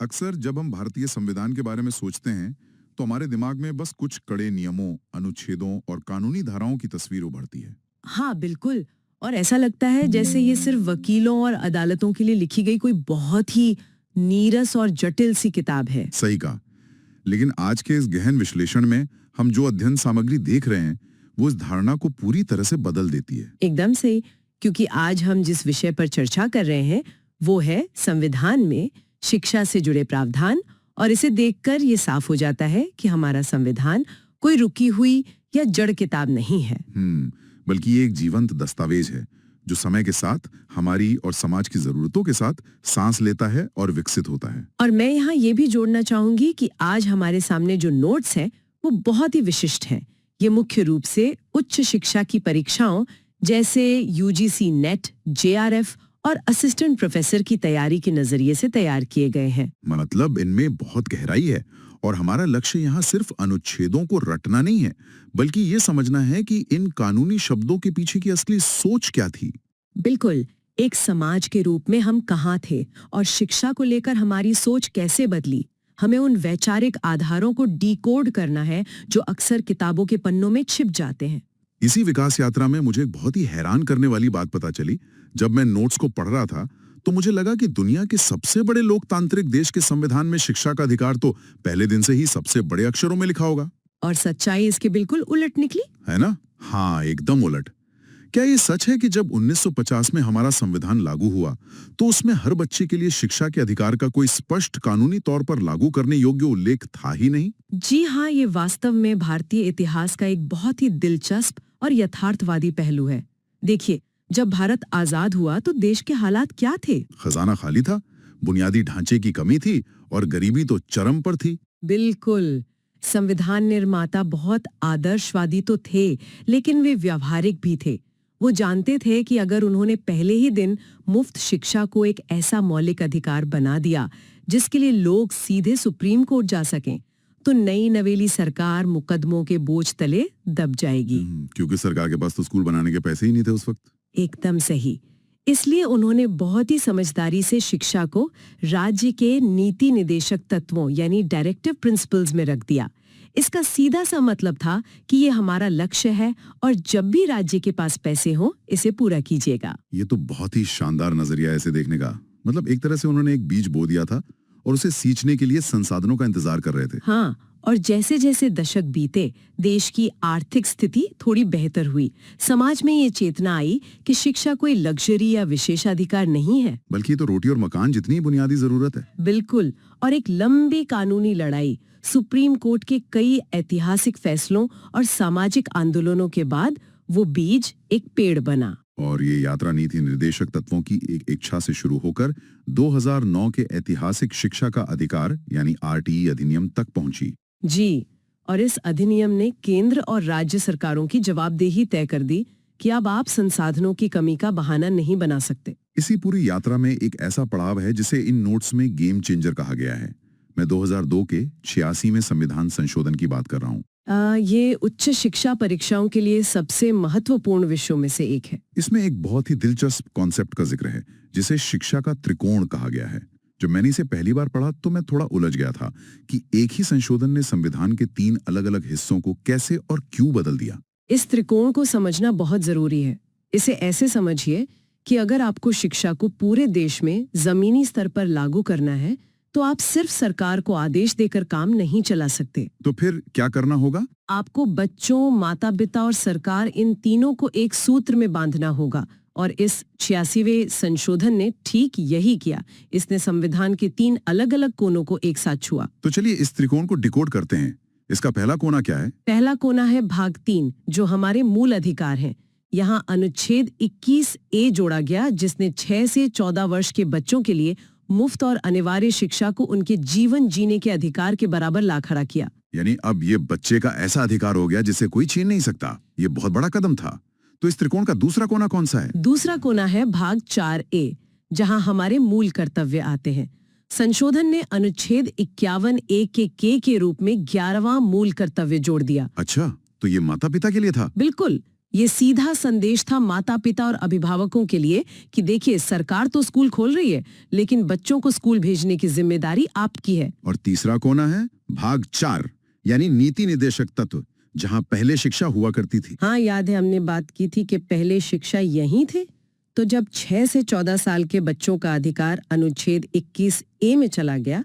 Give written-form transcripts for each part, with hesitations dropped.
अक्सर जब हम भारतीय संविधान के बारे में सोचते हैं, तो हमारे दिमाग में बस कुछ कड़े नियमों, अनुच्छेदों और कानूनी धाराओं की तस्वीर उभरती है। हाँ, बिल्कुल। और ऐसा लगता है जैसे ये सिर्फ वकीलों और अदालतों के लिए लिखी गई कोई बहुत ही नीरस और जटिल सी किताब है। सही कहा। लेकिन आज के इस गहन विश्लेषण में हम जो अध्ययन सामग्री देख रहे हैं, वो इस धारणा को पूरी तरह से बदल देती है। एकदम से, क्योंकि आज हम जिस विषय पर चर्चा कर रहे हैं, वो है संविधान में शिक्षा से जुड़े प्रावधान। और इसे देखकर ये साफ हो जाता है कि हमारा संविधान कोई रुकी हुई या जड़ किताब नहीं है। बल्कि ये एक जीवंत दस्तावेज है, जो समय के साथ हमारी और समाज की जरूरतों के साथ सांस लेता है और विकसित होता है। और मैं यहाँ ये भी जोड़ना चाहूंगी कि आज हमारे सामने जो नोट्स हैं, वो बहुत ही विशिष्ट हैं। ये मुख्य रूप से उच्च शिक्षा की परीक्षाओं जैसे यूजीसी नेट, जेआरएफ और असिस्टेंट प्रोफेसर की तैयारी के नजरिए से तैयार किए गए हैं। मतलब इनमें बहुत गहराई है और हमारा लक्ष्य यहाँ सिर्फ अनुच्छेदों को रटना नहीं है, बल्कि ये समझना है कि इन कानूनी शब्दों के पीछे की असली सोच क्या थी। बिल्कुल, एक समाज के रूप में हम कहाँ थे और शिक्षा को लेकर हमारी सोच कैसे बदली। हमें उन वैचारिक आधारों को डिकोड करना है जो अक्सर किताबों के पन्नों में छिप जाते हैं। इसी विकास यात्रा में मुझे एक बहुत ही हैरान करने वाली बात पता चली। जब मैं नोट्स को पढ़ रहा था, तो मुझे लगा कि दुनिया के सबसे बड़े लोकतांत्रिक देश के संविधान में शिक्षा का अधिकार तो पहले दिन से ही सबसे बड़े अक्षरों में लिखा होगा। और सच्चाई इसके बिल्कुल उलट निकली। है ना? हाँ, एकदम उलट। क्या ये सच है कि जब 1950 में हमारा संविधान लागू हुआ, तो उसमें हर बच्चे के लिए शिक्षा के अधिकार का कोई स्पष्ट कानूनी तौर पर लागू करने योग्य उल्लेख था ही नहीं? जी हाँ, ये वास्तव में भारतीय इतिहास का एक बहुत ही दिलचस्प और यथार्थवादी पहलू है। देखिए, जब भारत आजाद हुआ तो देश के हालात क्या थे? खजाना खाली था, बुनियादी ढांचे की कमी थी और गरीबी तो चरम पर थी। बिल्कुल। संविधान निर्माता बहुत आदर्शवादी तो थे, लेकिन वे व्यावहारिक भी थे। वो जानते थे कि अगर उन्होंने पहले ही दिन मुफ्त शिक्षा को एक ऐसा मौलिक अधिकार बना दिया जिसके लिए लोग सीधे सुप्रीम कोर्ट जा सकें, तो नई नवेली सरकार मुकदमों के बोझ तले दब जाएगी। क्योंकि सरकार के पास तो स्कूल बनाने के पैसे ही नहीं थे उस वक्त। एकदम सही। इसलिए उन्होंने बहुत ही समझदारी से शिक्षा को राज्य के नीति निदेशक तत्वों यानी डायरेक्टिव प्रिंसिपल्स में रख दिया। इसका सीधा सा मतलब था कि ये हमारा लक्ष्य है और जब भी राज्य के पास पैसे हो, इसे पूरा कीजिएगा। ये तो बहुत ही शानदार नजरिया है इसे देखने का। मतलब एक तरह से उन्होंने एक बीज बो दिया था और उसे सींचने के लिए संसाधनों का इंतजार कर रहे थे। हाँ, और जैसे जैसे दशक बीते, देश की आर्थिक स्थिति थोड़ी बेहतर हुई। समाज में ये चेतना आई कि शिक्षा कोई लग्जरी या विशेषाधिकार नहीं है, बल्कि तो रोटी और मकान जितनी बुनियादी जरूरत है। बिल्कुल। और एक लंबी कानूनी लड़ाई, सुप्रीम कोर्ट के कई ऐतिहासिक फैसलों और सामाजिक आंदोलनों के बाद वो बीज एक पेड़ बना। और ये यात्रा नीति निर्देशक तत्वों की एक इच्छा से शुरू होकर 2009 के ऐतिहासिक शिक्षा का अधिकार यानी आरटीई अधिनियम तक पहुंची। जी, और इस अधिनियम ने केंद्र और राज्य सरकारों की जवाबदेही तय कर दी कि अब आप संसाधनों की कमी का बहाना नहीं बना सकते। इसी पूरी यात्रा में एक ऐसा पड़ाव है जिसे इन नोट्स में गेम चेंजर कहा गया है। मैं 2002 के 86वें संविधान संशोधन की बात कर रहा हूँ। ये उच्च शिक्षा परीक्षाओं के लिए सबसे महत्वपूर्ण विषयों में से एक है। इसमें एक बहुत ही दिलचस्प कॉन्सेप्ट का जिक्र है, जिसे शिक्षा का त्रिकोण कहा गया है। जब मैंने इसे पहली बार पढ़ा तो मैं थोड़ा उलझ गया था कि एक ही संशोधन ने संविधान के 3 अलग-अलग हिस्सों को कैसे और क्यों बदल दिया। इस त्रिकोण को समझना बहुत जरूरी है। इसे ऐसे समझिए कि अगर आपको शिक्षा को पूरे देश में जमीनी स्तर पर लागू करना है, तो आप सिर्फ सरकार को आदेश देकर काम नहीं चला सकते। तो फिर क्या करना होगा? आपको बच्चों, माता पिता और सरकार, इन तीनों को एक सूत्र में बांधना होगा। और इस 86वें संशोधन ने ठीक यही किया। इसने संविधान के 3 अलग-अलग कोनों को एक साथ छुआ। तो चलिए इस त्रिकोण को डिकोड करते हैं। इसका पहला कोना क्या है? पहला कोना है भाग 3, जो हमारे मूल अधिकार हैं। यहाँ अनुच्छेद 21A जोड़ा गया, जिसने 6 से 14 वर्ष के बच्चों के लिए मुफ्त और अनिवार्य शिक्षा को उनके जीवन जीने के अधिकार के बराबर ला खड़ा किया। यानी अब ये बच्चे का ऐसा अधिकार हो गया जिसे कोई छीन नहीं सकता। ये बहुत बड़ा कदम था। तो इस त्रिकोण का दूसरा कोना कौन सा है? दूसरा कोना है भाग 4A, जहां हमारे मूल कर्तव्य आते हैं। संशोधन ने अनुच्छेद 51A के रूप में 11वां मूल कर्तव्य जोड़ दिया। अच्छा, तो ये माता पिता के लिए था? बिल्कुल। ये सीधा संदेश था माता पिता और अभिभावकों के लिए कि देखिए सरकार तो स्कूल खोल रही है, लेकिन बच्चों को स्कूल भेजने की जिम्मेदारी आपकी है। और तीसरा कोना है भाग 4 यानी नीति निदेशक तत्व, जहां पहले शिक्षा हुआ करती थी। हाँ, याद है हमने बात की थी कि पहले शिक्षा यहीं थे। तो जब 6 से 14 साल के बच्चों का अधिकार अनुच्छेद 21A में चला गया,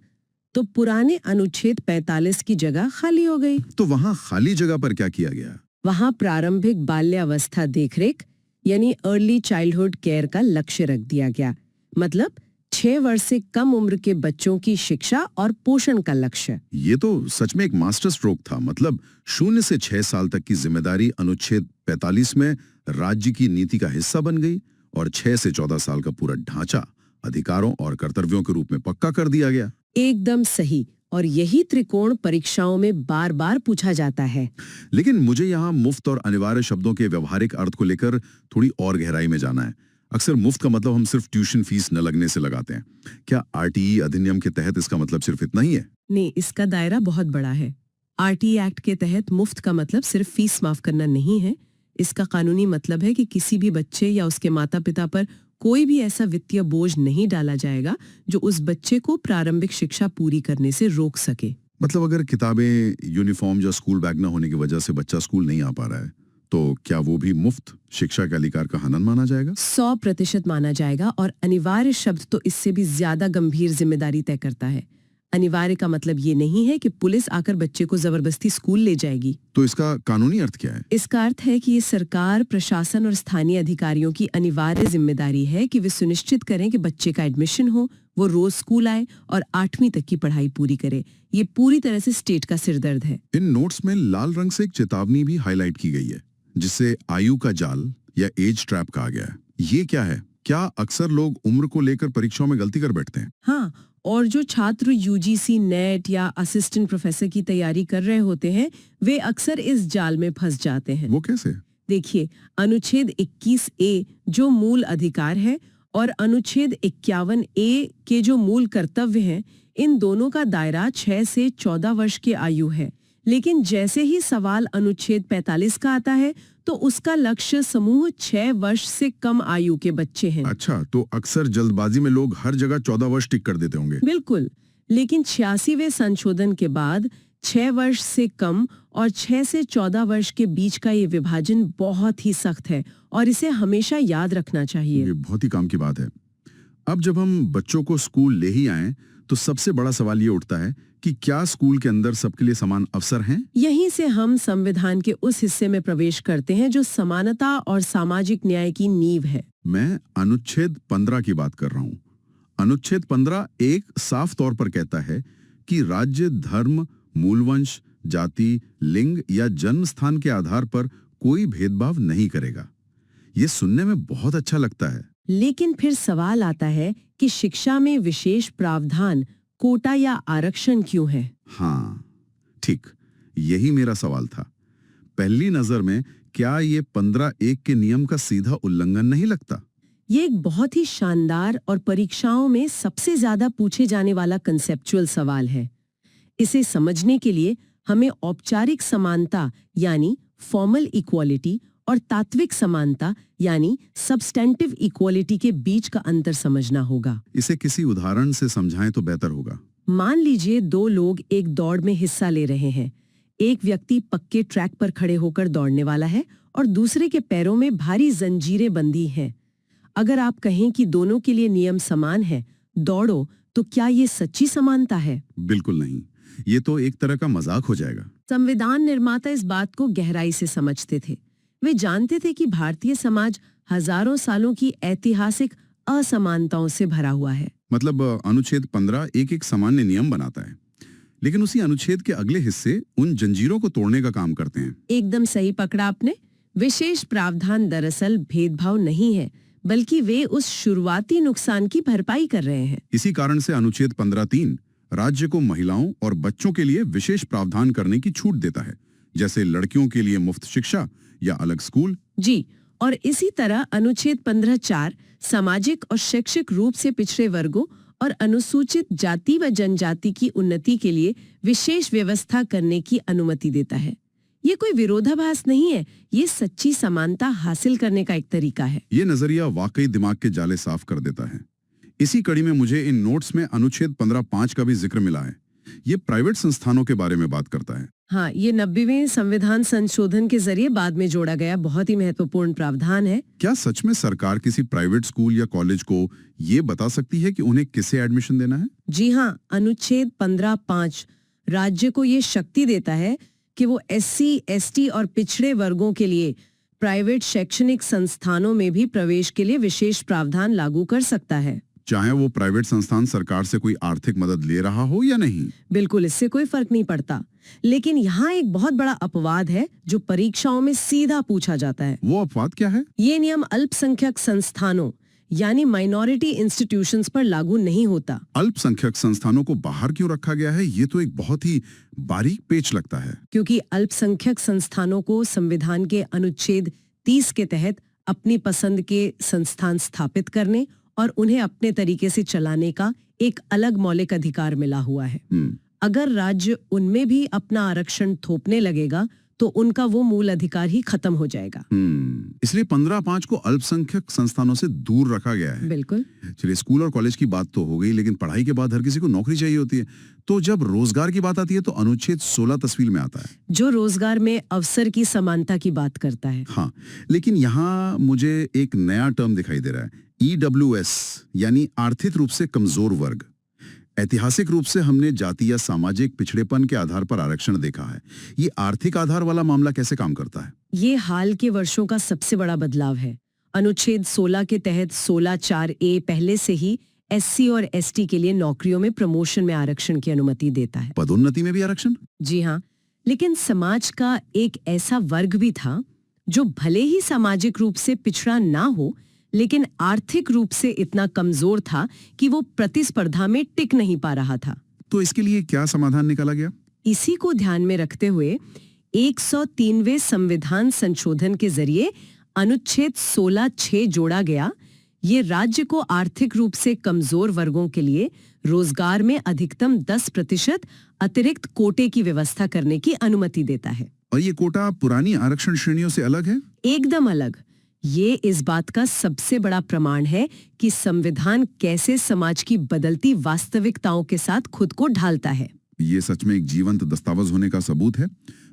तो पुराने अनुच्छेद 45 की जगह खाली हो गई। तो वहां खाली जगह पर क्या किया गया? वहां प्रारंभिक बाल्यावस्था देखरेख यानी अर्ली चाइल्डहुड केयर का लक्ष्य रख दिया गया। मतलब 6 वर्ष से कम उम्र के बच्चों की शिक्षा और पोषण का लक्ष्य। ये तो सच में एक मास्टर स्ट्रोक था। मतलब 0 से 6 साल तक की जिम्मेदारी अनुच्छेद 45 में राज्य की नीति का हिस्सा बन गई और 6 से 14 साल का पूरा ढांचा अधिकारों और कर्तव्यों के रूप में पक्का कर दिया गया। एकदम सही। और यही त्रिकोण परीक्षाओं में बार बार पूछा जाता है। लेकिन मुझे यहाँ मुफ्त और अनिवार्य शब्दों के व्यवहारिक अर्थ को लेकर थोड़ी और गहराई में जाना है। अक्सर मुफ्त का मतलब हम सिर्फ ट्यूशन फीस न लगने से लगाते हैं। क्या आरटीई अधिनियम के तहत इसका मतलब सिर्फ इतना ही है? नहीं, इसका दायरा बहुत बड़ा है। आरटीई एक्ट के तहत मुफ्त का मतलब सिर्फ फीस माफ करना नहीं है। इसका कानूनी मतलब है कि किसी भी बच्चे या उसके माता पिता पर कोई भी ऐसा वित्तीय बोझ नहीं डाला जाएगा जो उस बच्चे को प्रारंभिक शिक्षा पूरी करने से रोक सके। मतलब अगर किताबें, यूनिफॉर्म या स्कूल बैग न होने की वजह से बच्चा स्कूल नहीं आ पा रहा है, तो क्या वो भी मुफ्त शिक्षा के अधिकार का हनन माना जाएगा? 100% माना जाएगा। और अनिवार्य शब्द तो इससे भी ज्यादा गंभीर जिम्मेदारी तय करता है। अनिवार्य का मतलब ये नहीं है कि पुलिस आकर बच्चे को जबरदस्ती स्कूल ले जाएगी। तो इसका कानूनी अर्थ क्या है? इसका अर्थ है कि ये सरकार, प्रशासन और स्थानीय अधिकारियों की अनिवार्य जिम्मेदारी है कि वे सुनिश्चित करें कि बच्चे का एडमिशन हो, वो रोज स्कूल आए और 8वीं तक की पढ़ाई पूरी करे। ये पूरी तरह से स्टेट का सिरदर्द है। इन नोट्स में लाल रंग से एक चेतावनी भी हाईलाइट की गई है, जिसे आयु का जाल या एज ट्रैप कहा गया है। ये क्या है? क्या अक्सर लोग उम्र को लेकर परीक्षाओं में गलती कर बैठते हैं? हाँ, और जो छात्र यूजीसी नेट या असिस्टेंट प्रोफेसर की तैयारी कर रहे होते हैं, वे अक्सर इस जाल में फंस जाते हैं। वो कैसे? देखिए, अनुच्छेद 21A जो मूल अधिकार है और अनुच्छेद 51A के जो मूल कर्तव्य हैं, इन दोनों का दायरा 6 से 14 वर्ष की आयु है। लेकिन जैसे ही सवाल अनुच्छेद 45 का आता है, तो उसका लक्ष्य समूह 6 वर्ष से कम आयु के बच्चे हैं। अच्छा, तो अक्सर जल्दबाजी में लोग हर जगह 14 वर्ष टिक कर देते होंगे। बिल्कुल। लेकिन 86वें संशोधन के बाद 6 वर्ष से कम और 6 से 14 वर्ष के बीच का ये विभाजन बहुत ही सख्त है और इसे हमेशा याद रखना चाहिए। ये बहुत ही काम की बात है। अब जब हम बच्चों को स्कूल ले ही आए, तो सबसे बड़ा सवाल ये उठता है कि क्या स्कूल के अंदर सबके लिए समान अवसर हैं? यहीं से हम संविधान के उस हिस्से में प्रवेश करते हैं जो समानता और सामाजिक न्याय की नींव है। मैं अनुच्छेद 15 की बात कर रहा हूँ। अनुच्छेद 15 एक साफ तौर पर कहता है कि राज्य धर्म, मूलवंश, जाति, लिंग या जन्म स्थान के आधार पर कोई भेदभाव नहीं करेगा। ये सुनने में बहुत अच्छा लगता है। लेकिन फिर सवाल आता है कि शिक्षा में विशेष प्रावधान, कोटा या आरक्षण क्यों है? हाँ, ठीक, यही मेरा सवाल था। पहली नजर में क्या ये 15(1) के नियम का सीधा उल्लंघन नहीं लगता? ये एक बहुत ही शानदार और परीक्षाओं में सबसे ज्यादा पूछे जाने वाला कंसेप्चुअल सवाल है। इसे समझने के लिए हमें औपचारिक समानता यानी फॉर्मल इक्वालिटी और तात्विक समानता यानी सब्सटेंटिव इक्वालिटी के बीच का अंतर समझना होगा। इसे किसी उदाहरण से समझाएं तो बेहतर होगा। मान लीजिए 2 लोग एक दौड़ में हिस्सा ले रहे हैं। एक व्यक्ति पक्के ट्रैक पर खड़े होकर दौड़ने वाला है और दूसरे के पैरों में भारी जंजीरें बंधी हैं। अगर आप कहें कि दोनों के लिए नियम समान है, दौड़ो, तो क्या ये सच्ची समानता है? बिल्कुल नहीं, ये तो एक तरह का मजाक हो जाएगा। संविधान निर्माता इस बात को गहराई से समझते थे। वे जानते थे कि भारतीय समाज हजारों सालों की ऐतिहासिक असमानताओं से भरा हुआ है। मतलब अनुच्छेद 15 एक सामान्य नियम बनाता है, लेकिन उसी अनुच्छेद के अगले हिस्से उन जंजीरों को तोड़ने का काम करते हैं। एकदम सही पकड़ा आपने। विशेष प्रावधान दरअसल भेदभाव नहीं है, बल्कि वे उस शुरुआती नुकसान की भरपाई कर रहे हैं। इसी कारण से अनुच्छेद 15(3) राज्य को महिलाओं और बच्चों के लिए विशेष प्रावधान करने की छूट देता है, जैसे लड़कियों के लिए मुफ्त शिक्षा या अलग स्कूल। जी, और इसी तरह अनुच्छेद 15(4) सामाजिक और शैक्षिक रूप से पिछड़े वर्गों और अनुसूचित जाति व जनजाति की उन्नति के लिए विशेष व्यवस्था करने की अनुमति देता है। ये कोई विरोधाभास नहीं है, ये सच्ची समानता हासिल करने का एक तरीका है। ये नजरिया वाकई दिमाग के जाले साफ कर देता है। इसी कड़ी में मुझे इन नोट्स में अनुच्छेद 15(5) का भी जिक्र मिला है। ये प्राइवेट संस्थानों के बारे में बात करता है। हाँ, ये 90वें संविधान संशोधन के जरिए बाद में जोड़ा गया बहुत ही महत्वपूर्ण प्रावधान है। क्या सच में सरकार किसी प्राइवेट स्कूल या कॉलेज को ये बता सकती है कि उन्हें किसे एडमिशन देना है? जी हाँ, अनुच्छेद 15(5) राज्य को ये शक्ति देता है कि वो SC, ST और पिछड़े वर्गों के लिए प्राइवेट शैक्षणिक संस्थानों में भी प्रवेश के लिए विशेष प्रावधान लागू कर सकता है, चाहे वो प्राइवेट संस्थान सरकार से कोई आर्थिक मदद ले रहा हो या नहीं। बिल्कुल, इससे कोई फर्क नहीं पड़ता। लेकिन यहाँ एक बहुत बड़ा अपवाद है जो परीक्षाओं में सीधा पूछा जाता है। वो अपवाद क्या है? ये नियम अल्पसंख्यक संस्थानों यानी माइनॉरिटी इंस्टीट्यूशंस पर लागू नहीं होता। अल्पसंख्यक संस्थानों को बाहर क्यों रखा गया है? ये तो एक बहुत ही बारीक पेच लगता है। क्योंकि अल्पसंख्यक संस्थानों को संविधान के अनुच्छेद 30 के तहत अपनी पसंद के संस्थान स्थापित करने और उन्हें अपने तरीके से चलाने का एक अलग मौलिक अधिकार मिला हुआ है। अगर राज्य उनमें भी अपना आरक्षण थोपने लगेगा तो उनका वो मूल अधिकार ही खत्म हो जाएगा। इसलिए 15(5) को अल्पसंख्यक संस्थानों से दूर रखा गया है। बिल्कुल। चलिए, स्कूल और कॉलेज की बात तो हो गई, लेकिन पढ़ाई के बाद हर किसी को नौकरी चाहिए होती है। तो जब रोजगार की बात आती है तो अनुच्छेद 16 तस्वीर में आता है, जो रोजगार में अवसर की समानता की बात करता है। हाँ, लेकिन यहाँ मुझे एक नया टर्म दिखाई दे रहा है, EWS यानी आर्थिक रूप से कमजोर वर्ग। ऐतिहासिक रूप से हमने जाति या सामाजिक पिछड़ेपन के आधार पर आरक्षण देखा है। ये आर्थिक आधार वाला मामला कैसे काम करता है? ये हाल के वर्षों का सबसे बड़ा बदलाव है। अनुच्छेद 16 के तहत 16(4)A पहले से ही SC और ST के लिए नौकरियों में प्रमोशन में आरक्षण की अनुमति देता है। पदोन्नति में भी आरक्षण? जी हाँ, लेकिन समाज का एक ऐसा वर्ग भी था जो भले ही सामाजिक रूप से पिछड़ा ना हो, लेकिन आर्थिक रूप से इतना कमजोर था कि वो प्रतिस्पर्धा में टिक नहीं पा रहा था। तो इसके लिए क्या समाधान निकाला गया? इसी को ध्यान में रखते हुए 103वें संविधान संशोधन के जरिए अनुच्छेद 16(6) जोड़ा गया। ये राज्य को आर्थिक रूप से कमजोर वर्गों के लिए रोजगार में अधिकतम 10% अतिरिक्त कोटे की व्यवस्था करने की अनुमति देता है। और ये कोटा पुरानी आरक्षण श्रेणियों से अलग है? एकदम अलग। ये इस बात का सबसे बड़ा प्रमाण है कि संविधान कैसे समाज की बदलती वास्तविकताओं के साथ खुद को ढालता है। ये सच में एक जीवंत दस्तावेज होने का सबूत है।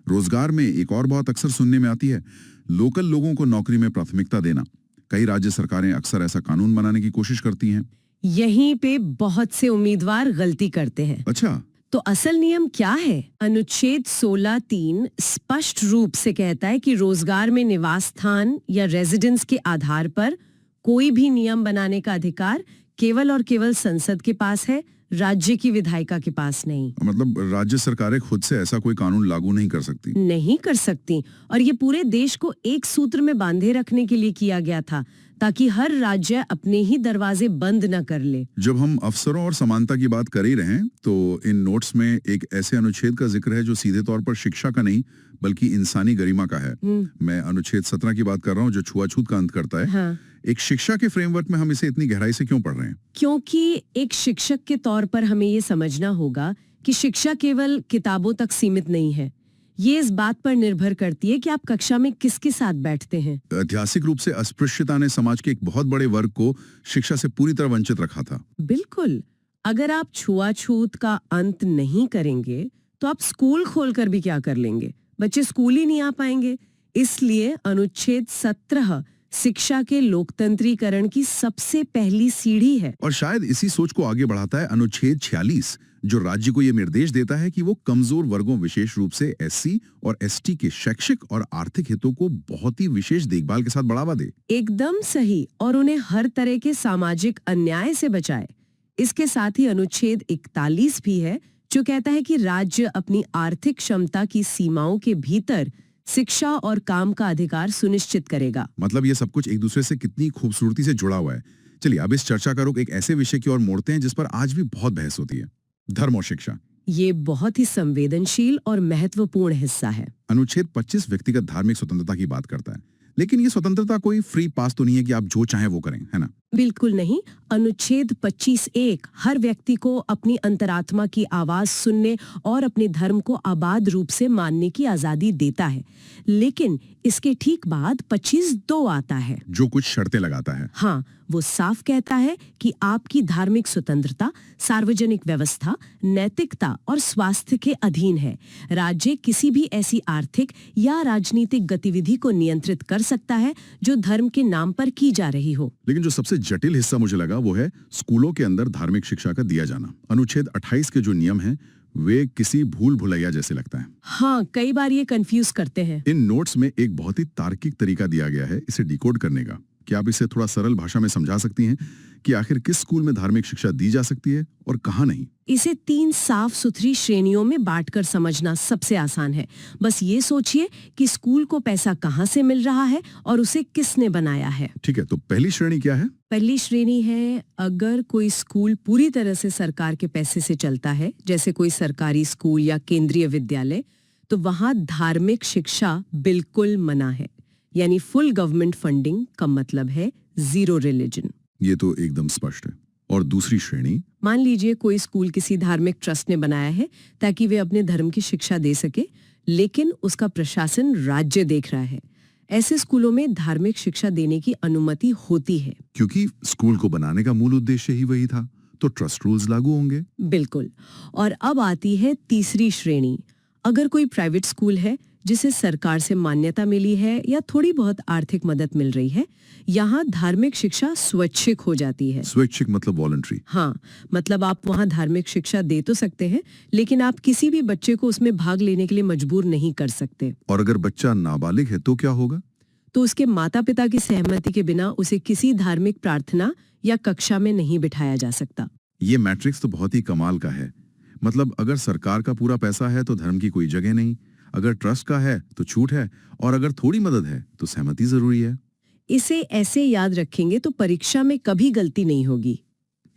रोजगार में एक और बात अक्सर सुनने में आती है, लोकल लोगों को नौकरी में प्राथमिकता देना। कई राज्य सरकारें अक्सर ऐसा कानून बनाने की कोशिश करती हैं। यहीं पे बहुत से उम्मीदवार गलती करते हैं। अच्छा, तो असल नियम क्या है? अनुच्छेद 16(3) स्पष्ट रूप से कहता है कि रोजगार में निवास स्थान या रेजिडेंस के आधार पर कोई भी नियम बनाने का अधिकार केवल और केवल संसद के पास है, राज्य की विधायिका के पास नहीं। मतलब राज्य सरकारें खुद से ऐसा कोई कानून लागू नहीं कर सकती? नहीं कर सकती। और ये पूरे देश को एक सूत्र में बांधे रखने के लिए किया गया था, ताकि हर राज्य अपने ही दरवाजे बंद न कर ले। जब हम अवसरों और समानता की बात कर ही रहे हैं, तो इन नोट्स में एक ऐसे अनुच्छेद का जिक्र है जो सीधे तौर पर शिक्षा का नहीं बल्कि इंसानी गरिमा का है। मैं अनुच्छेद 17 की बात कर रहा हूँ, जो छुआछूत का अंत करता है। हाँ। एक शिक्षा के फ्रेमवर्क में हम इसे इतनी गहराई से क्यों पढ़ रहे हैं? क्योंकि एक शिक्षक के तौर पर हमें ये समझना होगा कि शिक्षा केवल किताबों तक सीमित नहीं है। ये इस बात पर निर्भर करती है कि आप कक्षा में किसके साथ बैठते हैं। ऐतिहासिक रूप से अस्पृश्यता ने समाज के एक बहुत बड़े वर्ग को शिक्षा से पूरी तरह वंचित रखा था। बिल्कुल। अगर आप छुआछूत का अंत नहीं करेंगे तो आप स्कूल खोलकर भी क्या कर लेंगे? बच्चे स्कूल ही नहीं आ पाएंगे। इसलिए अनुच्छेद 17 शिक्षा के लोकतंत्रीकरण की सबसे पहली सीढ़ी है। और शायद इसी सोच को आगे बढ़ाता है अनुच्छेद 46, जो राज्य को यह निर्देश देता है कि वो कमजोर वर्गों, विशेष रूप से SC और ST के शैक्षिक और आर्थिक हितों को बहुत ही विशेष देखभाल के साथ बढ़ावा दे। एकदम सही। और उन्हें हर तरह के सामाजिक अन्याय से बचाए। इसके साथ ही अनुच्छेद 41 भी है, जो कहता है कि राज्य अपनी आर्थिक क्षमता की सीमाओं के भीतर शिक्षा और काम का अधिकार सुनिश्चित करेगा। मतलब ये सब कुछ एक दूसरे से कितनी खूबसूरती से जुड़ा हुआ है। चलिए, अब इस चर्चा का रुख एक ऐसे विषय की ओर मोड़ते हैं जिस पर आज भी बहुत बहस होती है, धर्म और शिक्षा। ये बहुत ही संवेदनशील और महत्वपूर्ण हिस्सा है। अनुच्छेद 25 व्यक्तिगत धार्मिक स्वतंत्रता की बात करता है, लेकिन ये स्वतंत्रता कोई फ्री पास तो नहीं है कि आप जो चाहें वो करें, है ना? बिल्कुल नहीं। अनुच्छेद 25(1) हर व्यक्ति को अपनी अंतरात्मा की आवाज सुनने और अपने धर्म को आबाद रूप से मानने की आजादी देता है, लेकिन इसके ठीक बाद 25(2) आता है, जो कुछ शर्तें लगाता है। हाँ, वो साफ कहता है कि आपकी धार्मिक स्वतंत्रता सार्वजनिक व्यवस्था, नैतिकता और स्वास्थ्य के अधीन है। राज्य किसी भी ऐसी आर्थिक या राजनीतिक गतिविधि को नियंत्रित कर सकता है जो धर्म के नाम पर की जा रही हो। लेकिन जो सबसे जटिल हिस्सा मुझे लगा वो है स्कूलों के अंदर धार्मिक शिक्षा का दिया जाना। अनुच्छेद 28 के जो नियम हैं वे किसी भूल भुलैया जैसे लगता है। हाँ, कई बार ये कंफ्यूज करते हैं। इन नोट्स में एक बहुत ही तार्किक तरीका दिया गया है इसे डिकोड करने का। क्या आप इसे थोड़ा सरल भाषा में समझा सकती हैं कि आखिर किस स्कूल में धार्मिक शिक्षा दी जा सकती है और कहाँ नहीं? इसे 3 साफ सुथरी श्रेणियों में बांटकर समझना सबसे आसान है। बस ये सोचिए कि स्कूल को पैसा कहाँ से मिल रहा है और उसे किसने बनाया है। ठीक है, तो पहली श्रेणी क्या है? पहली श्रेणी है, अगर कोई स्कूल पूरी तरह से सरकार के पैसे से चलता है, जैसे कोई सरकारी स्कूल या केंद्रीय विद्यालय, तो वहाँ धार्मिक शिक्षा बिल्कुल मना है। यानी फुल गवर्नमेंट फंडिंग का मतलब है जीरो रिलीजन। ये तो एकदम स्पष्ट है। और दूसरी श्रेणी? मान लीजिए कोई स्कूल किसी धार्मिक ट्रस्ट ने बनाया है ताकि वे अपने धर्म की शिक्षा दे सके, लेकिन उसका प्रशासन राज्य देख रहा है। ऐसे स्कूलों में धार्मिक शिक्षा देने की अनुमति होती है, क्योंकि स्कूल को बनाने का मूल उद्देश्य ही वही था, तो ट्रस्ट रूल्स लागू होंगे। बिल्कुल। और अब आती है तीसरी श्रेणी। अगर कोई प्राइवेट स्कूल है जिसे सरकार से मान्यता मिली है या थोड़ी बहुत आर्थिक मदद मिल रही है, यहाँ धार्मिक शिक्षा स्वैच्छिक हो जाती है। स्वैच्छिक मतलब वॉलंटरी? हाँ, मतलब आप वहाँ धार्मिक शिक्षा दे तो सकते हैं, लेकिन आप किसी भी बच्चे को उसमें भाग लेने के लिए मजबूर नहीं कर सकते। और अगर बच्चा नाबालिग है तो क्या होगा? तो उसके माता पिता की सहमति के बिना उसे किसी धार्मिक प्रार्थना या कक्षा में नहीं बिठाया जा सकता। ये मैट्रिक्स तो बहुत ही कमाल का है। मतलब अगर सरकार का पूरा पैसा है तो धर्म की कोई जगह नहीं, अगर ट्रस्ट का है तो छूट है, और अगर थोड़ी मदद है तो सहमति जरूरी है। इसे ऐसे याद रखेंगे तो परीक्षा में कभी गलती नहीं होगी।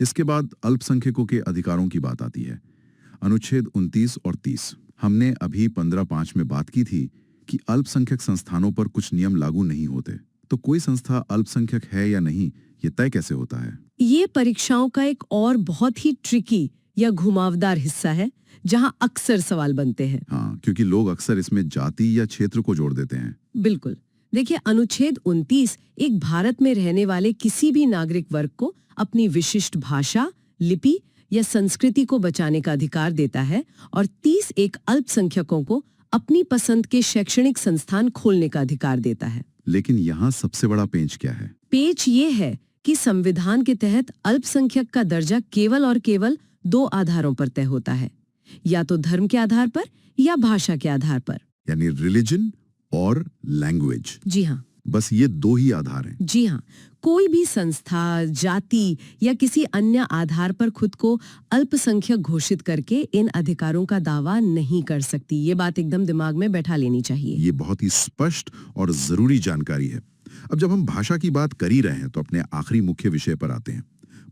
इसके बाद अल्पसंख्यकों के अधिकारों की बात आती है। अनुच्छेद 29 और 30। हमने अभी 15(5) में बात की थी कि अल्पसंख्यक संस्थानों पर कुछ नियम लागू नहीं होते। तो कोई संस्था अल्पसंख्यक है या नहीं, ये तय कैसे होता है? ये परीक्षाओं का एक और बहुत ही ट्रिकी या घुमावदार हिस्सा है, जहाँ अक्सर सवाल बनते हैं। हाँ, क्योंकि लोग अक्सर इसमें जाति या क्षेत्र को जोड़ देते हैं। बिल्कुल। देखिए, अनुच्छेद 29 एक भारत में रहने वाले किसी भी नागरिक वर्ग को अपनी विशिष्ट भाषा, लिपि या संस्कृति को बचाने का अधिकार देता है, और 30 एक अल्पसंख्यकों को अपनी पसंद के शैक्षणिक संस्थान खोलने का अधिकार देता है। लेकिन यहाँ सबसे बड़ा पेंच क्या है? पेंच ये है कि संविधान के तहत अल्पसंख्यक का दर्जा केवल और केवल 2 आधारों पर तय होता है, या तो धर्म के आधार पर या भाषा के आधार पर। यानी रिलीजन और लैंग्वेज। जी हाँ, बस ये 2 ही आधार हैं। जी हाँ, कोई भी संस्था, जाति या किसी अन्य आधार पर खुद को अल्पसंख्यक घोषित करके इन अधिकारों का दावा नहीं कर सकती। ये बात एकदम दिमाग में बैठा लेनी चाहिए। ये बहुत ही स्पष्ट और जरूरी जानकारी है। अब जब हम भाषा की बात कर ही रहे हैं तो अपने आखिरी मुख्य विषय पर आते हैं,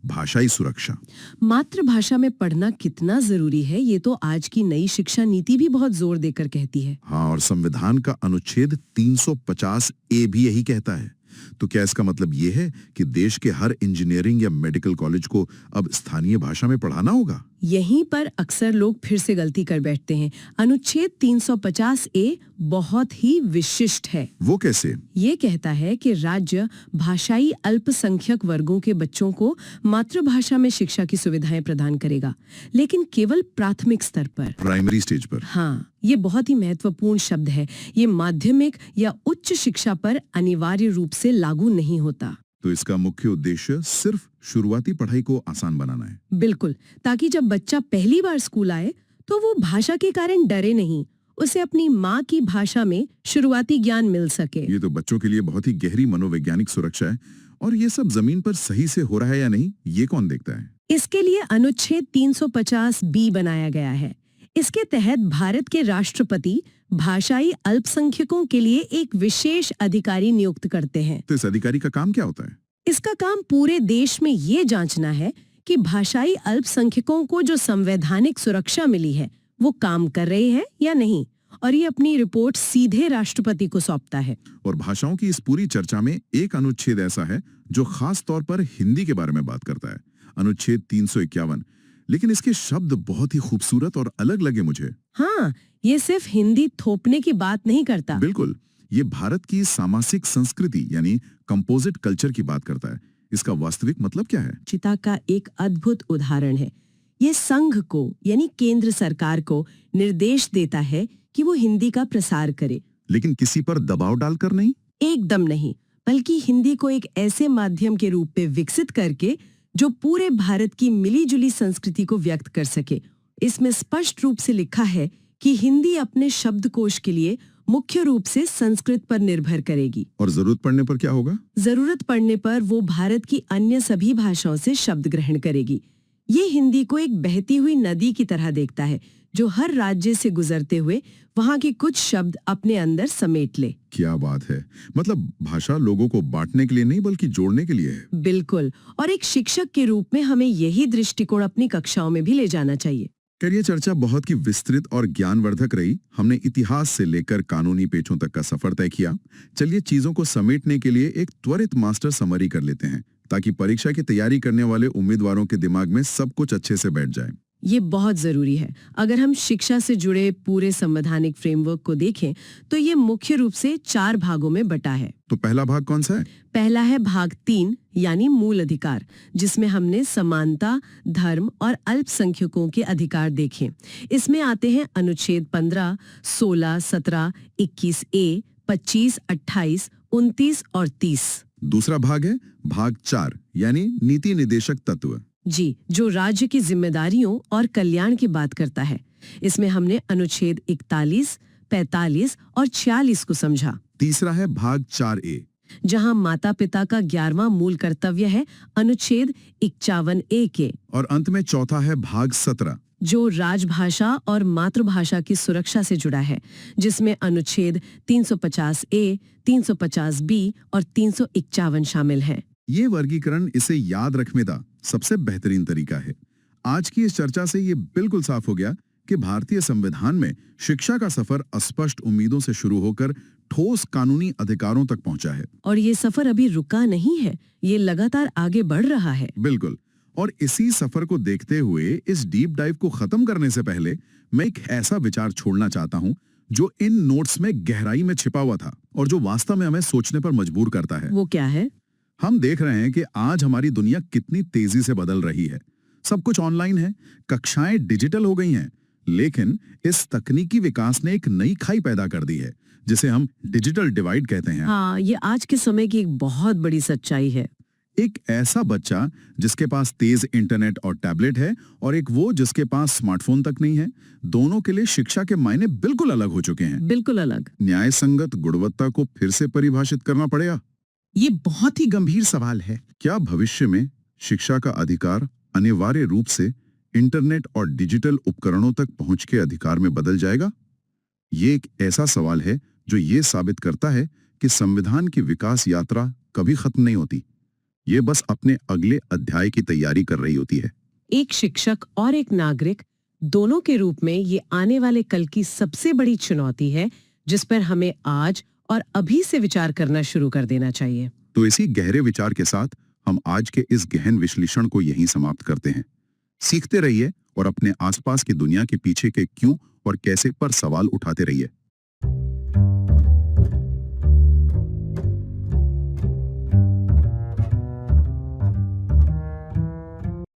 भाषाई सुरक्षा। मातृभाषा में पढ़ना कितना जरूरी है, ये तो आज की नई शिक्षा नीति भी बहुत जोर देकर कहती है। हाँ, और संविधान का अनुच्छेद 350(a) भी यही कहता है। तो क्या इसका मतलब ये है कि देश के हर इंजीनियरिंग या मेडिकल कॉलेज को अब स्थानीय भाषा में पढ़ाना होगा? यहीं पर अक्सर लोग फिर से गलती कर बैठते हैं। अनुच्छेद 350(a) बहुत ही विशिष्ट है। वो कैसे? ये कहता है कि राज्य भाषाई अल्पसंख्यक वर्गों के बच्चों को मातृभाषा में शिक्षा की सुविधाएं प्रदान करेगा, लेकिन केवल प्राथमिक स्तर पर, प्राइमरी स्टेज पर। हाँ, ये बहुत ही महत्वपूर्ण शब्द है। ये माध्यमिक या उच्च शिक्षा पर अनिवार्य रूप से लागू नहीं होता। तो इसका मुख्य उद्देश्य सिर्फ शुरुआती पढ़ाई को आसान बनाना है। बिल्कुल, ताकि जब बच्चा पहली बार स्कूल आए तो वो भाषा के कारण डरे नहीं, उसे अपनी माँ की भाषा में शुरुआती ज्ञान मिल सके। ये तो बच्चों के लिए बहुत ही गहरी मनोवैज्ञानिक सुरक्षा है। और ये सब जमीन पर सही से हो रहा है या नहीं, ये कौन देखता है? इसके लिए अनुच्छेद 350(b) बनाया गया है। इसके तहत भारत के राष्ट्रपति भाषाई अल्पसंख्यकों के लिए एक विशेष अधिकारी नियुक्त करते हैं। तो इस अधिकारी का काम क्या होता है? इसका काम पूरे देश में ये जांचना है कि भाषाई अल्पसंख्यकों को जो संवैधानिक सुरक्षा मिली है वो काम कर रहे हैं या नहीं, और ये अपनी रिपोर्ट सीधे राष्ट्रपति को सौंपता है। और भाषाओं की इस पूरी चर्चा में एक अनुच्छेद ऐसा है जो खास तौर पर हिंदी के बारे में बात करता है, अनुच्छेद 351। लेकिन इसके शब्द बहुत ही खूबसूरत और अलग लगे मुझे। हाँ, ये सिर्फ हिंदी थोपने की बात नहीं करता। बिल्कुल, ये भारत की सामासिक संस्कृति यानी कंपोजिट कल्चर की बात करता है। इसका वास्तविक मतलब क्या है? चिता का एक अद्भुत उदाहरण है। ये संघ को यानी केंद्र सरकार को निर्देश देता है कि वो हिंदी का प्रसार करे। लेकिन किसी पर दबाव डालकर नहीं? एकदम नहीं, बल्कि हिंदी को एक ऐसे माध्यम के रूप में विकसित करके जो पूरे भारत की मिलीजुली संस्कृति को व्यक्त कर सके। इसमें स्पष्ट रूप से लिखा है कि हिंदी अपने शब्दकोश के लिए मुख्य रूप से संस्कृत पर निर्भर करेगी। और जरूरत पड़ने पर क्या होगा? जरूरत पड़ने पर वो भारत की अन्य सभी भाषाओं से शब्द ग्रहण करेगी। ये हिंदी को एक बहती हुई नदी की तरह देखता है जो हर राज्य से गुजरते हुए वहाँ के कुछ शब्द अपने अंदर समेट ले। क्या बात है! मतलब भाषा लोगों को बांटने के लिए नहीं बल्कि जोड़ने के लिए है। बिल्कुल, और एक शिक्षक के रूप में हमें यही दृष्टिकोण अपनी कक्षाओं में भी ले जाना चाहिए। ये चर्चा बहुत ही विस्तृत और ज्ञानवर्धक रही। हमने इतिहास से लेकर कानूनी पेचों तक का सफर तय किया। चलिए चीजों को समेटने के लिए एक त्वरित मास्टर समरी कर लेते हैं ताकि परीक्षा की तैयारी करने वाले उम्मीदवारों के दिमाग में सब कुछ अच्छे से बैठ जाए। ये बहुत जरूरी है। अगर हम शिक्षा से जुड़े पूरे संवैधानिक फ्रेमवर्क को देखें तो ये मुख्य रूप से 4 भागों में बटा है। तो पहला भाग कौन सा है? पहला है भाग 3 यानी मूल अधिकार, जिसमें हमने समानता, धर्म और अल्पसंख्यकों के अधिकार देखे। इसमें आते हैं अनुच्छेद 15, 16, 17, 21A, 25, 28, 29 और 30। दूसरा भाग है भाग 4 यानी नीति निदेशक तत्व जी, जो राज्य की जिम्मेदारियों और कल्याण की बात करता है। इसमें हमने अनुच्छेद 41, 45 और 46 को समझा। तीसरा है भाग 4A, जहां माता पिता का 11वां मूल कर्तव्य है, अनुच्छेद 51A के। और अंत में चौथा है भाग 17, जो राजभाषा और मातृभाषा की सुरक्षा से जुड़ा है, जिसमें अनुच्छेद 350A, 350B और 351 शामिल हैं। ये वर्गीकरण इसे याद रखने का सबसे बेहतरीन तरीका है। आज की इस चर्चा से ये बिल्कुल साफ हो गया कि भारतीय संविधान में शिक्षा का सफर अस्पष्ट उम्मीदों से शुरू होकर ठोस कानूनी अधिकारों तक पहुंचा है। और ये सफर अभी रुका नहीं है, ये लगातार आगे बढ़ रहा है। बिल्कुल, और इसी सफर को देखते हुए इस डीप डाइव को खत्म करने से पहले मैं एक ऐसा विचार छोड़ना चाहता हूं जो इन नोट्स में गहराई में छिपा हुआ था और जो वास्तव में हमें सोचने पर मजबूर करता है। वो क्या है? हम देख रहे हैं कि आज हमारी दुनिया कितनी तेजी से बदल रही है। सब कुछ ऑनलाइन है, कक्षाएं डिजिटल हो गई हैं, लेकिन इस तकनीकी विकास ने एक नई खाई पैदा कर दी है जिसे हम डिजिटल डिवाइड कहते हैं। हाँ, ये आज के समय की एक बहुत बड़ी सच्चाई है। एक ऐसा बच्चा जिसके पास तेज इंटरनेट और टैबलेट है और एक वो जिसके पास स्मार्टफोन तक नहीं है, दोनों के लिए शिक्षा के मायने बिल्कुल अलग हो चुके हैं। बिल्कुल अलग। न्याय संगत गुणवत्ता को फिर से परिभाषित करना पड़ेगा। ये बहुत ही गंभीर सवाल है। क्या भविष्य में शिक्षा का अधिकार अनिवार्य रूप से इंटरनेट और डिजिटल उपकरणों तक पहुंच के अधिकार में बदल जाएगा? ये एक ऐसा सवाल है जो ये साबित करता है कि संविधान की विकास यात्रा कभी खत्म नहीं होती। ये बस अपने अगले अध्याय की तैयारी कर रही होती है। एक शिक्षक और एक नागरिक दोनों के रूप में ये आने वाले कल की सबसे बड़ी चुनौती है जिस पर हमें आज और अभी से विचार करना शुरू कर देना चाहिए। तो इसी गहरे विचार के साथ हम आज के इस गहन विश्लेषण को यहीं समाप्त करते हैं। सीखते रहिए और अपने आसपास की दुनिया के पीछे के क्यों और कैसे पर सवाल उठाते रहिए।